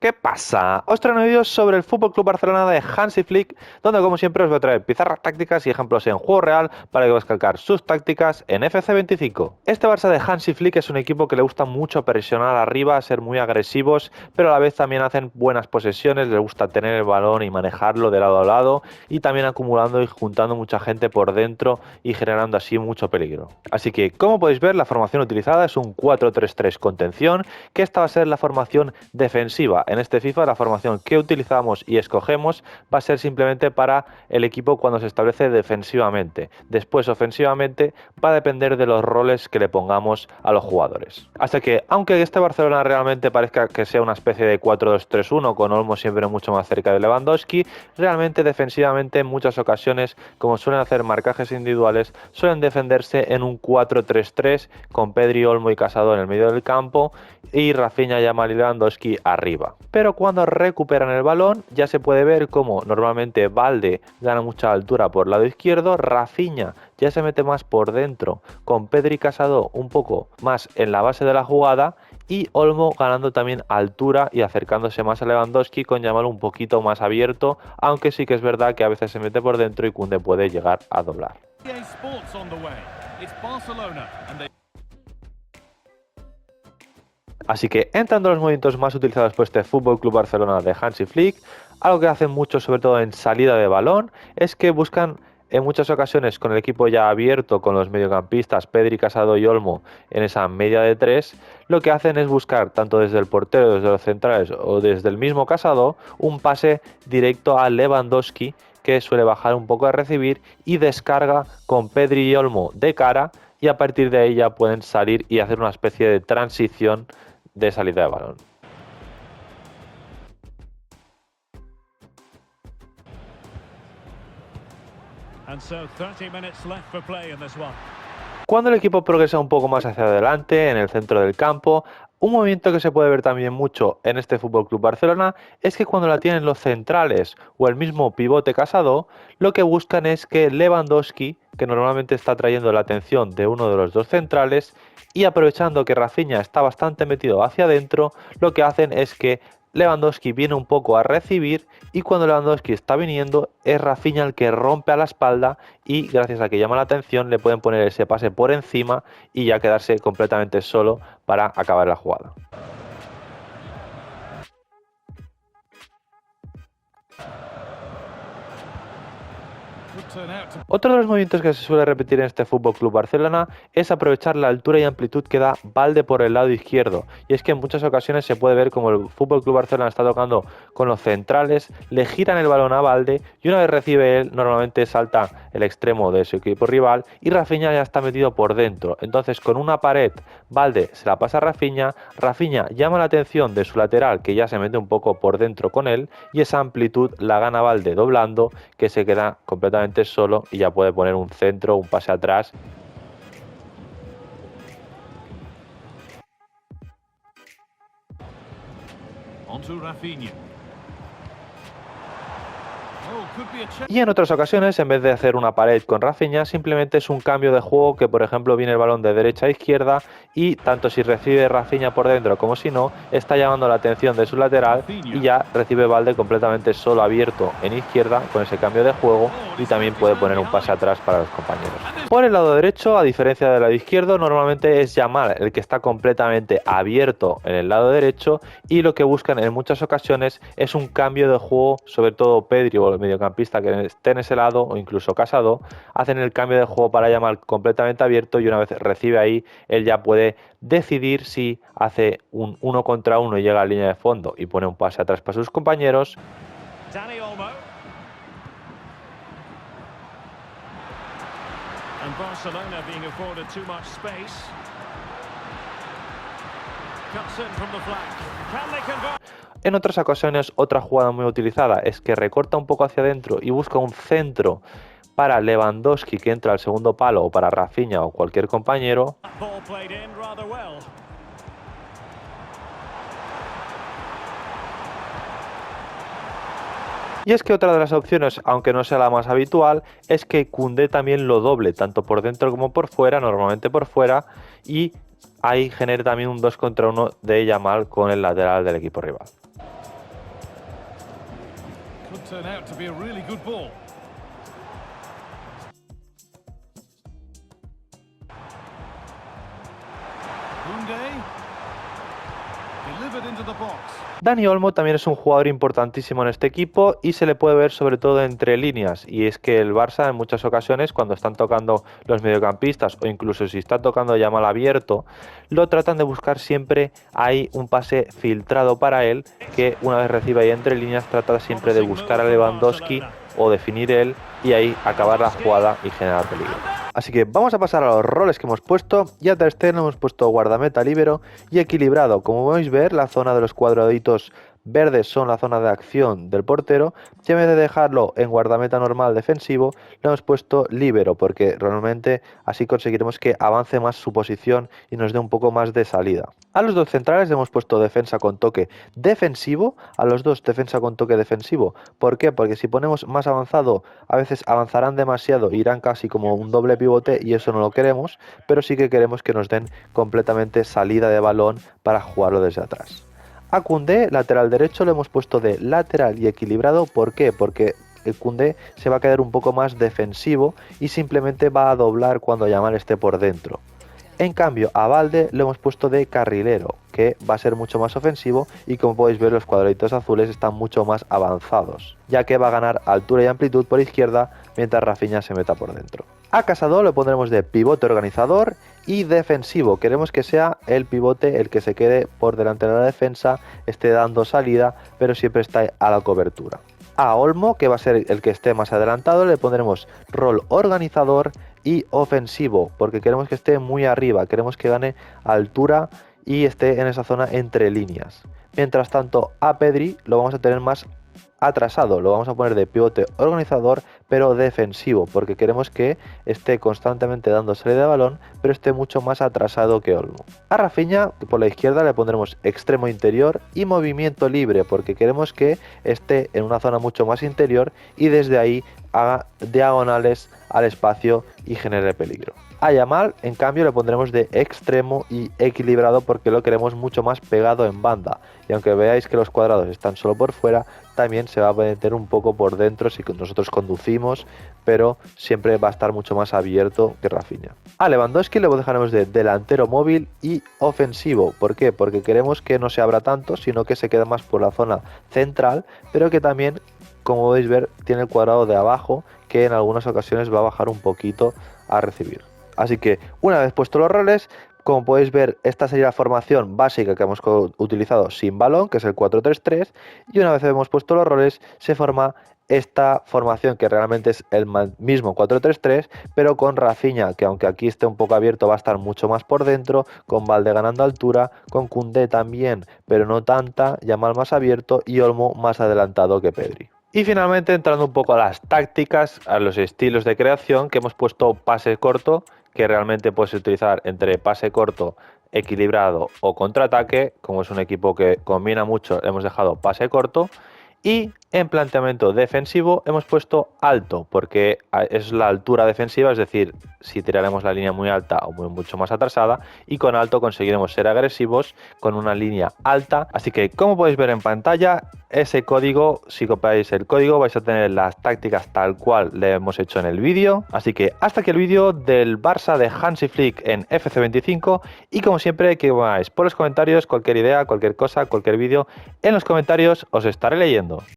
¿Qué pasa? Os traigo vídeos sobre el Fútbol Club Barcelona de Hansi Flick, donde como siempre os voy a traer pizarras tácticas y ejemplos en juego real para que os calcar sus tácticas en FC25. Este Barça de Hansi Flick es un equipo que le gusta mucho presionar arriba, ser muy agresivos, pero a la vez también hacen buenas posesiones, les gusta tener el balón y manejarlo de lado a lado, y también acumulando y juntando mucha gente por dentro y generando así mucho peligro. Así que, como podéis ver, la formación utilizada es un 4-3-3 contención, que esta va a ser la formación defensiva. En este FIFA la formación que utilizamos y escogemos va a ser simplemente para el equipo cuando se establece defensivamente. Después ofensivamente va a depender de los roles que le pongamos a los jugadores. Así que aunque este Barcelona realmente parezca que sea una especie de 4-2-3-1 con Olmo siempre mucho más cerca de Lewandowski, realmente defensivamente en muchas ocasiones, como suelen hacer marcajes individuales, suelen defenderse en un 4-3-3 con Pedri, Olmo y Casado en el medio del campo y Rafinha, Yamal y Lewandowski arriba. Pero cuando recuperan el balón ya se puede ver como normalmente Balde gana mucha altura por el lado izquierdo, Rafinha ya se mete más por dentro con Pedri y Casado un poco más en la base de la jugada y Olmo ganando también altura y acercándose más a Lewandowski con Yamal un poquito más abierto, aunque sí que es verdad que a veces se mete por dentro y Koundé puede llegar a doblar. Así que entrando en los movimientos más utilizados por este Fútbol Club Barcelona de Hansi Flick, algo que hacen mucho sobre todo en salida de balón es que buscan en muchas ocasiones con el equipo ya abierto, con los mediocampistas Pedri, Casado y Olmo en esa media de tres, lo que hacen es buscar tanto desde el portero, desde los centrales o desde el mismo Casado un pase directo a Lewandowski, que suele bajar un poco a recibir y descarga con Pedri y Olmo de cara, y a partir de ahí ya pueden salir y hacer una especie de transición de salida de balón. Cuando el equipo progresa un poco más hacia adelante, en el centro del campo, un movimiento que se puede ver también mucho en este Fútbol Club Barcelona es que cuando la tienen los centrales o el mismo pivote Casado, lo que buscan es que Lewandowski, que normalmente está trayendo la atención de uno de los dos centrales, y aprovechando que Rafinha está bastante metido hacia adentro, lo que hacen es que Lewandowski viene un poco a recibir, y cuando Lewandowski está viniendo es Rafinha el que rompe a la espalda y gracias a que llama la atención le pueden poner ese pase por encima y ya quedarse completamente solo para acabar la jugada. Otro de los movimientos que se suele repetir en este Fútbol Club Barcelona es aprovechar la altura y amplitud que da Balde por el lado izquierdo. Y es que en muchas ocasiones se puede ver como el Fútbol Club Barcelona está tocando con los centrales, le giran el balón a Balde y una vez recibe él, normalmente salta el extremo de su equipo rival y Rafinha ya está metido por dentro. Entonces con una pared Balde se la pasa a Rafinha, Rafinha llama la atención de su lateral que ya se mete un poco por dentro con él y esa amplitud la gana Balde doblando, que se queda completamente solo y ya puede poner un centro, un pase atrás. Y en otras ocasiones, en vez de hacer una pared con Rafinha, simplemente es un cambio de juego que, por ejemplo, viene el balón de derecha a izquierda y tanto si recibe Rafinha por dentro como si no, está llamando la atención de su lateral y ya recibe Balde completamente solo abierto en izquierda con ese cambio de juego y también puede poner un pase atrás para los compañeros. Por el lado derecho, a diferencia del lado izquierdo, normalmente es Yamal el que está completamente abierto en el lado derecho y lo que buscan en muchas ocasiones es un cambio de juego, sobre todo Pedri o el mediocampista que esté en ese lado o incluso Casado, hacen el cambio de juego para Yamal completamente abierto y una vez recibe ahí, él ya puede decidir si hace un 1 contra 1 y llega a la línea de fondo y pone un pase atrás para sus compañeros. Dani Olmo. And Barcelona being afforded too much space. Cuts in from the flank. Can they convert? En otras ocasiones, otra jugada muy utilizada es que recorta un poco hacia adentro y busca un centro para Lewandowski que entra al segundo palo o para Rafinha o cualquier compañero. Y es que otra de las opciones, aunque no sea la más habitual, es que Koundé también lo doble, tanto por dentro como por fuera, normalmente por fuera, y ahí genere también un 2 contra 1 de Yamal con el lateral del equipo rival. Could turn out to be a really good ball. Koundé. Delivered into the box. Dani Olmo también es un jugador importantísimo en este equipo y se le puede ver sobre todo entre líneas, y es que el Barça en muchas ocasiones cuando están tocando los mediocampistas o incluso si está tocando Yamal abierto, lo tratan de buscar siempre hay un pase filtrado para él que una vez recibe ahí entre líneas trata siempre de buscar a Lewandowski o definir él y ahí acabar la jugada y generar peligro. Así que vamos a pasar a los roles que hemos puesto. Y a Ter Stegen hemos puesto guardameta, líbero y equilibrado. Como podéis ver, la zona de los cuadraditos verdes son la zona de acción del portero, y en vez de dejarlo en guardameta normal defensivo, le hemos puesto líbero, porque realmente así conseguiremos que avance más su posición y nos dé un poco más de salida. A los dos centrales le hemos puesto defensa con toque defensivo, a los dos defensa con toque defensivo. ¿Por qué? Porque si ponemos más avanzado, a veces avanzarán demasiado, irán casi como un doble pivote y eso no lo queremos, pero sí que queremos que nos den completamente salida de balón para jugarlo desde atrás. A Koundé, lateral derecho, le hemos puesto de lateral y equilibrado. ¿Por qué? Porque el Koundé se va a quedar un poco más defensivo y simplemente va a doblar cuando Yamal esté por dentro. En cambio, a Balde le hemos puesto de carrilero, que va a ser mucho más ofensivo y como podéis ver los cuadraditos azules están mucho más avanzados, ya que va a ganar altura y amplitud por izquierda mientras Rafinha se meta por dentro. A Casado le pondremos de pivote organizador y defensivo. Queremos que sea el pivote el que se quede por delante de la defensa, esté dando salida, pero siempre está a la cobertura. A Olmo, que va a ser el que esté más adelantado, le pondremos rol organizador y ofensivo, porque queremos que esté muy arriba, queremos que gane altura y esté en esa zona entre líneas. Mientras tanto, a Pedri lo vamos a tener más atrasado, lo vamos a poner de pivote organizador pero defensivo, porque queremos que esté constantemente dando salida de balón pero esté mucho más atrasado que Olmo. A Rafinha por la izquierda le pondremos extremo interior y movimiento libre, porque queremos que esté en una zona mucho más interior y desde ahí haga diagonales al espacio y genere peligro. A Yamal, en cambio, le pondremos de extremo y equilibrado porque lo queremos mucho más pegado en banda. Y aunque veáis que los cuadrados están solo por fuera, también se va a meter un poco por dentro si nosotros conducimos, pero siempre va a estar mucho más abierto que Rafinha. A Lewandowski le dejaremos de delantero móvil y ofensivo. ¿Por qué? Porque queremos que no se abra tanto, sino que se quede más por la zona central, pero que también, como podéis ver, tiene el cuadrado de abajo que en algunas ocasiones va a bajar un poquito a recibir. Así que una vez puestos los roles, como podéis ver, esta sería la formación básica que hemos utilizado sin balón, que es el 4-3-3, y una vez hemos puesto los roles, se forma esta formación que realmente es el mismo 4-3-3, pero con Rafinha, que aunque aquí esté un poco abierto va a estar mucho más por dentro, con Balde ganando altura, con Koundé también, pero no tanta, Yamal más abierto y Olmo más adelantado que Pedri. Y finalmente entrando un poco a las tácticas, a los estilos de creación, que hemos puesto pase corto, que realmente puedes utilizar entre pase corto, equilibrado o contraataque. Como es un equipo que combina mucho, hemos dejado pase corto. Y en planteamiento defensivo hemos puesto alto, porque es la altura defensiva, es decir, si tiraremos la línea muy alta o mucho más atrasada, y con alto conseguiremos ser agresivos con una línea alta. Así que, como podéis ver en pantalla, ese código, si copiáis el código vais a tener las tácticas tal cual le hemos hecho en el vídeo. Así que hasta aquí el vídeo del Barça de Hansi Flick en FC25, y como siempre que veáis por los comentarios cualquier idea, cualquier cosa, cualquier vídeo, en los comentarios os estaré leyendo.